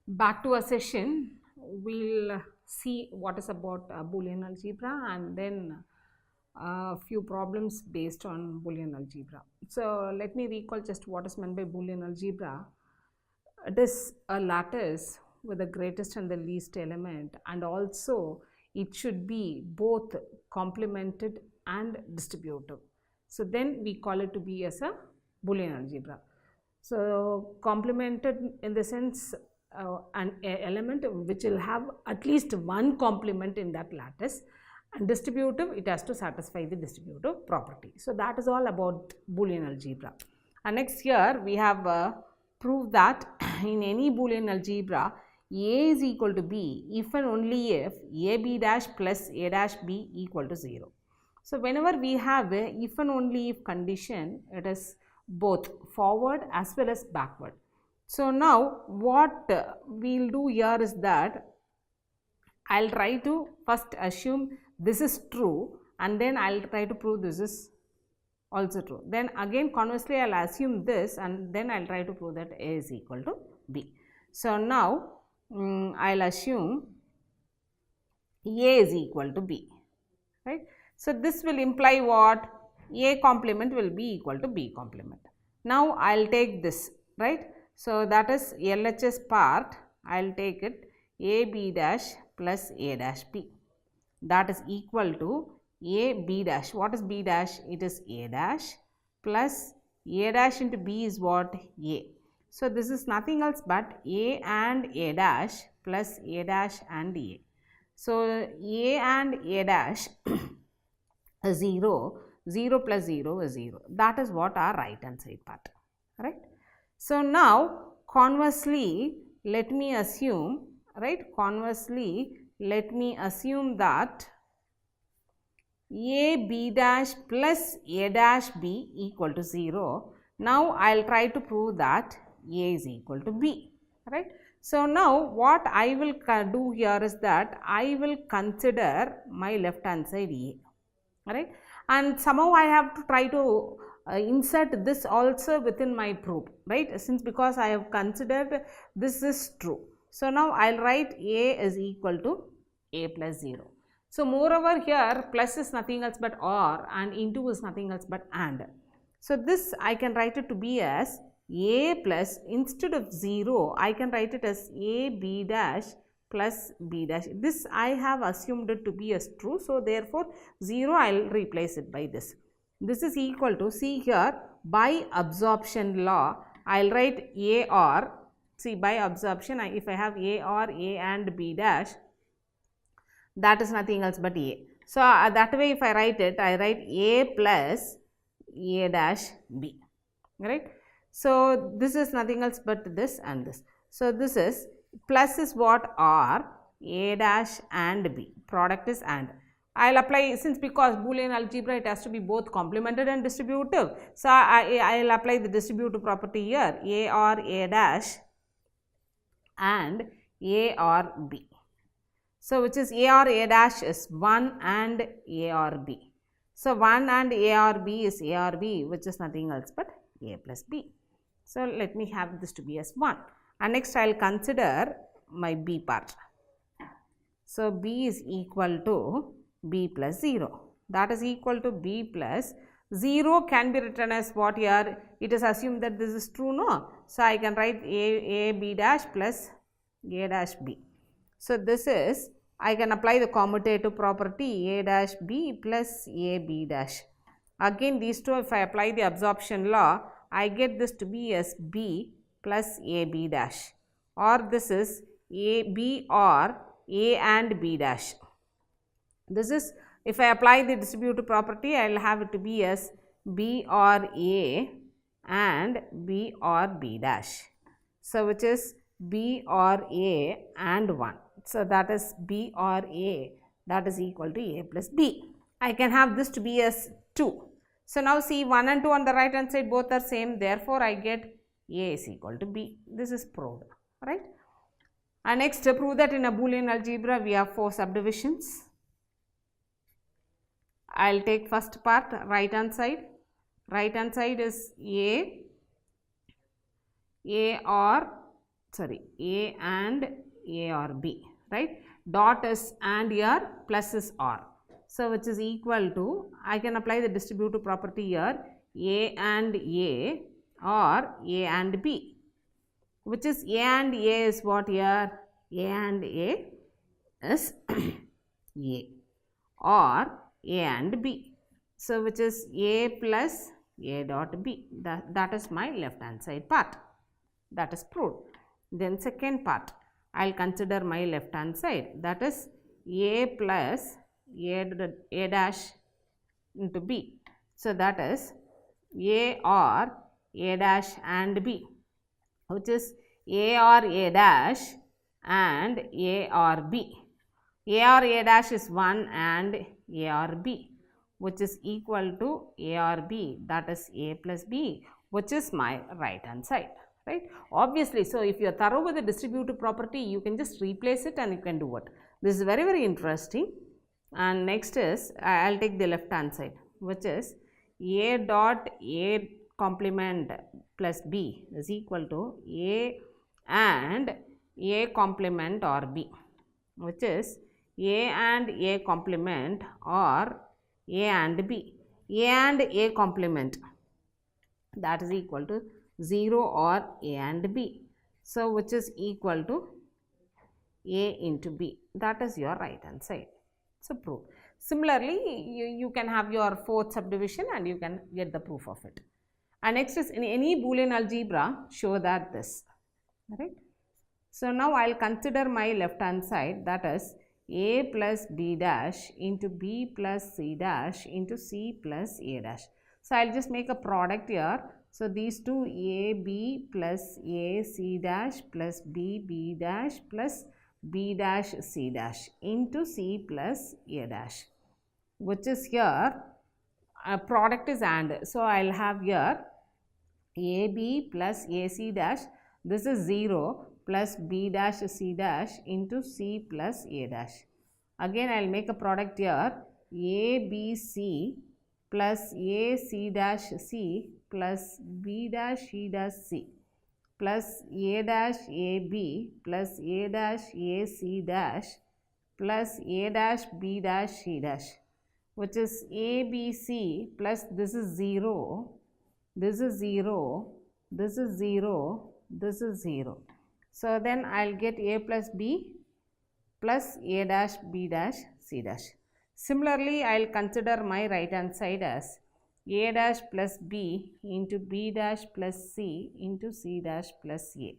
Back to our session, we'll see what is about Boolean algebra and then a few problems based on Boolean algebra. So let me recall just what is meant by Boolean algebra. It is a lattice with the greatest and the least element, and also it should be both complemented and distributive. So then we call it to be as a Boolean algebra. So complemented in the sense an element which will have at least one complement in that lattice, and distributive, it has to satisfy the distributive property. So that is all about Boolean algebra. And next here we have proved that in any Boolean algebra A is equal to B if and only if AB dash plus A dash B equal to 0. So whenever we have a if and only if condition, it is both forward as well as backward. So now what we'll do here is that I'll try to first assume this is true, and then I'll try to prove this is also true. Then again conversely I'll assume this, and then I'll try to prove that A is equal to B. So now I'll assume A is equal to B, right. So this will imply what? A complement will be equal to B complement. Now I'll take this, right. So that is LHS part, I'll take it AB dash plus A dash B, that is equal to A B dash. What is B dash? It is A dash plus A dash into B is what? A. So this is nothing else but A and A dash plus A dash and A. So A and A dash is 0, 0 plus 0 is 0. That is what our right hand side part, right. So now conversely let me assume, right, conversely let me assume that A B dash plus A dash B equal to 0. Now I'll try to prove that A is equal to B, right. So now what I will do here is that I will consider my left hand side A, right, and somehow I have to try to insert this also within my proof, right, since because I have considered this is true. So now I'll write A is equal to A plus 0. So moreover here plus is nothing else but OR and into is nothing else but AND. So this I can write it to be as A plus, instead of 0 I can write it as A B dash plus B dash. This I have assumed it to be as true, so therefore 0 I will replace it by this. This is equal to, see here, by absorption law I will write A or, see, by absorption if I have A or A and B dash, that is nothing else but A. So that way if I write it, I write A plus A dash B, right. So this is nothing else but this and this. So this is plus is what? R, A dash and B, product is AND. I'll apply, since because Boolean algebra it has to be both complemented and distributive. So I'll apply the distributive property here, A or A dash and A or B. So which is A or A dash is 1 and A or B. So 1 and A or B is A or B, which is nothing else but A plus B. So let me have this to be as 1, and next I will consider my B part. So B is equal to B plus 0, that is equal to B plus 0 can be written as what here? It is assumed that this is true, no? So I can write A B dash plus A dash B. So this is, I can apply the commutative property A dash B plus A B dash. Again these two, if I apply the absorption law, I get this to be as B plus A B dash, or this is A B or A and B dash. This is, if I apply the distributive property, I will have it to be as B or A and B or B dash. So which is B or A and 1. So that is B or A, that is equal to A plus B. I can have this to be as 2. So now see, 1 and 2 on the right hand side both are same, therefore I get A is equal to B. This is proved, right. And next to prove that in a Boolean algebra we have 4 subdivisions. I will take first part, right hand side. Right hand side is A or sorry, A and A or B, right? Dot is and here, plus is or. So, which is equal to, I can apply the distributive property here, A and A or A and B, which is A and A is what here? A and A is A or A and B. So, which is A plus A dot B. That is my left hand side part. That is proved. Then second part, I will consider my left hand side, that is A plus A dash into B. So, that is A or A dash and B, which is A or A dash and A or B. A or A dash is 1 and A or B, which is equal to A or B, that is A plus B, which is my right hand side, right? Obviously, so if you are thorough with the distributive property, you can just replace it and you can do it. This is very, very interesting. And next is, I will take the left hand side, which is A dot A complement plus B is equal to A and A complement or B, which is A and A complement or A and B. A and A complement, that is equal to 0 or A and B. So, which is equal to A into B, that is your right hand side. So, proof. Similarly, you can have your fourth subdivision and you can get the proof of it. And next is in any Boolean algebra, show that this, right. So, now I will consider my left hand side, that is A plus B dash into B plus C dash into C plus A dash. So, I will just make a product here. So, these two A B plus A C dash plus B B dash plus B dash C dash into C plus A dash, which is here a product is and. So, I will have here A B plus A C dash, this is 0 plus B dash C dash into C plus A dash. Again, I will make a product here A B C plus A C dash C plus B dash C dash C plus A dash A B plus A dash A C dash plus A dash B dash C dash, which is A B C plus this is 0, this is 0, this is 0, this is 0. So, then I will get A plus B plus A dash B dash C dash. Similarly, I will consider my right hand side as A dash plus B into B dash plus C into C dash plus A.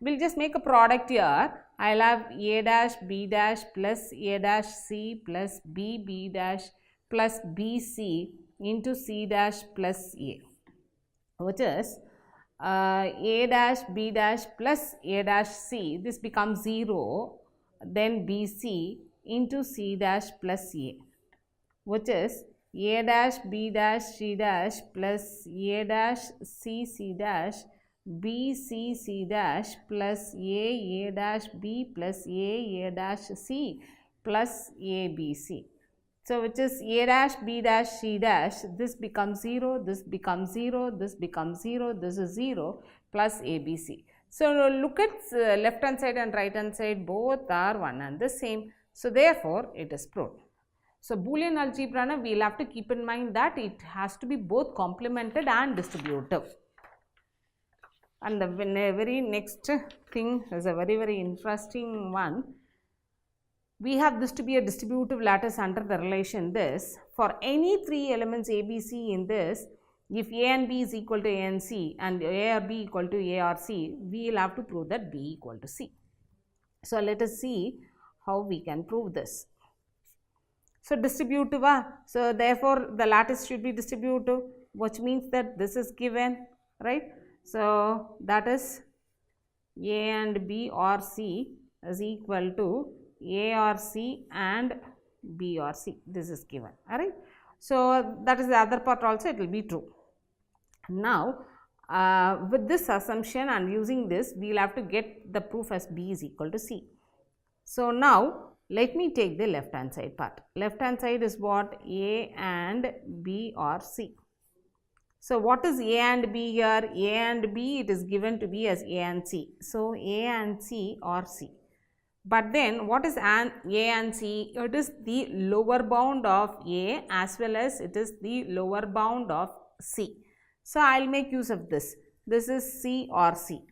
We will just make a product here. I will have A dash B dash plus A dash C plus B B dash plus B C into C dash plus A, which is A dash B dash plus A dash C, this becomes 0, then B C into C dash plus A, which is A dash B dash C dash plus A dash C C dash B C C dash plus A dash B plus A dash C plus A B C. So, which is A dash B dash C dash, this becomes 0, this becomes 0, this becomes 0, this is 0 plus A B C. So, look at left hand side and right hand side, both are one and the same. So, therefore, it is proved. So, Boolean algebra, we will have to keep in mind that it has to be both complemented and distributive. And the very next thing is a very, very interesting one. We have this to be a distributive lattice under the relation this. For any three elements A, B, C in this, if A and B is equal to A and C and A or B equal to A or C, we will have to prove that B equal to C. So, let us see how we can prove this. So, distributive, so therefore, the lattice should be distributive, which means that this is given, right. So, that is A and B or C is equal to A or C and B or C, this is given, alright. So, that is the other part also, it will be true. Now, with this assumption and using this, we will have to get the proof as B is equal to C. So, now let me take the left hand side part. Left hand side is what? A and B or C. So what is A and B here? A and B, it is given to be as A and C. So A and C are C. But then what is A and C? It is the lower bound of A as well as it is the lower bound of C. So I will make use of this. This is C or C,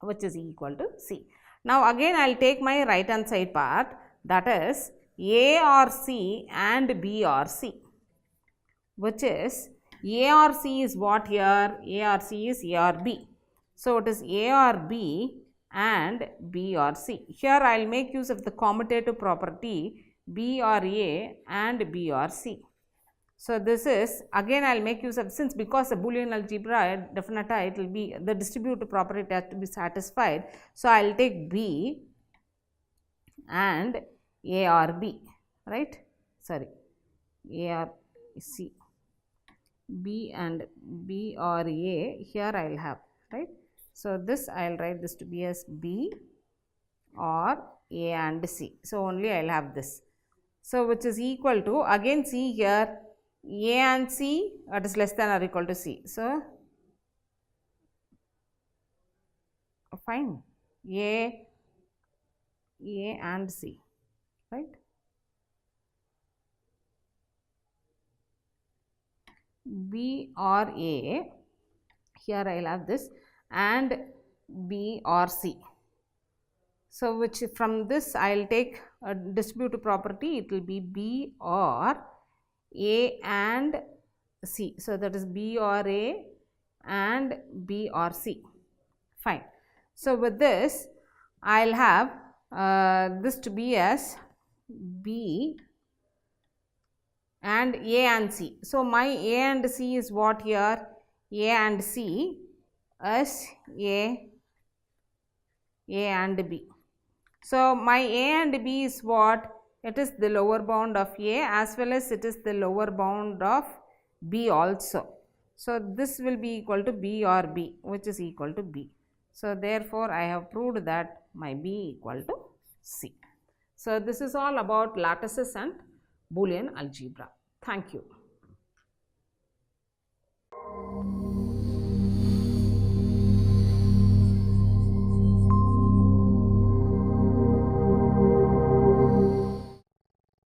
which is equal to C. Now again I will take my right hand side part, that is A or C and B or C, which is A or C is what here? A or C is A or B. So it is A or B and B or C. Here I will make use of the commutative property B or A and B or C. So this is again I will make use of, since because the Boolean algebra definitely it will be the distributive property has to be satisfied. So I will take B and A or B, right? Sorry, A or C. B and B or A here I will have, right? So this I will write this to be as B or A and C. So only I will have this. So which is equal to, again see here, A and C, it is less than or equal to C. So fine, A and C, right? B or A, here I will have this, and B or C. So which from this I will take a distributive property, it will be B or A and C. So that is B or A and B or C. Fine. So with this I will have this to be as B and A and C. So my A and C is what here? A and C is A and B. So my A and B is what? It is the lower bound of A as well as it is the lower bound of B also. So this will be equal to B or B, which is equal to B. So therefore I have proved that my B equal to C. So this is all about lattices and Boolean algebra. Thank you.